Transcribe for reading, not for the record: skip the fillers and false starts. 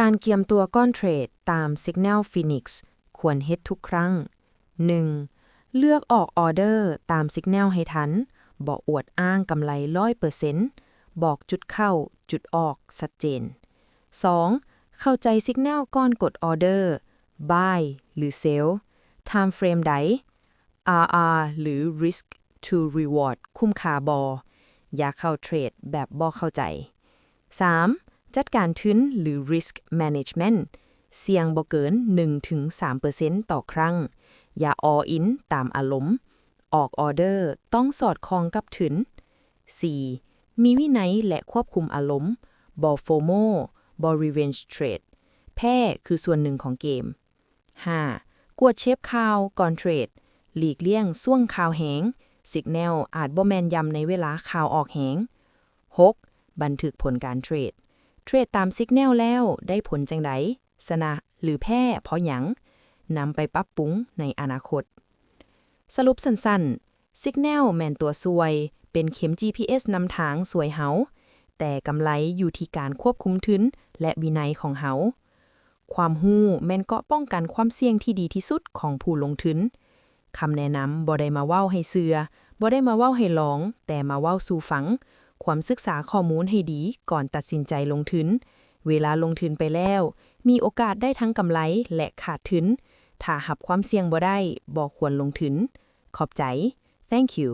การเกียมตัวก้อนเทรดตาม Signal Phoenix ควรเฮ็ดทุกครั้ง 1. เลือกออกออเดอร์ตาม Signal ให้ทันบ่อวดอ้างกำไร 100% บอกจุดเข้าจุดออกชัดเจน 2. เข้าใจ Signal ก่อนกดออเดอร์ Buy หรือ Sell Time Frame ใด RR หรือ Risk to Reward คุ้มค่าบ่อย่าเข้าเทรดแบบบ่เข้าใจ 3. จัดการทุนหรือ Risk Management เสี่ยงบ่เกิน 1-3% ต่อครั้ง อย่า all in ตามอารมณ์ ออกออเดอร์ต้องสอดคล้องกับทุน 4. มีวินัยและควบคุมอารมณ์บ่ FOMO บ่ Revenge Trade แพ้คือส่วนหนึ่งของเกม 5. กวดเช็คข่าวก่อนเทรด หลีกเลี่ยงช่วงข่าวแหง Signal อาจบ่แม่นยำในเวลาข่าวออกแหง 6. บันทึกผลการเทรดตาม Signal แล้วได้ผลจังไดชนะหรือแพ้เพราะหยังนำไปปรับปรุงในอนาคต สรุปสั้นๆ Signal แม่นตัวซวย เป็นเข็ม GPS นำทางสวยเฮาแต่กำไรอยู่ที่การควบคุมทุนและวินัยของเฮาความรู้แม่นเกราะป้องกันความเสี่ยงที่ดีที่สุดของผู้ลงทุนคำแนะนำบ่ได้มาเว้าให้เชื่อบ่ได้มาเว้าให้ลอง แต่มาเว้าสู่ฟัง ความศึกษาข้อมูลให้ดีก่อนตัดสินใจลงทุน เวลาลงทุนไปแล้ว มีโอกาสได้ทั้งกำไรและขาดทุน ถ้าหับความเสี่ยงบ่ได้บ่ควรลงทุน ขอบใจ Thank you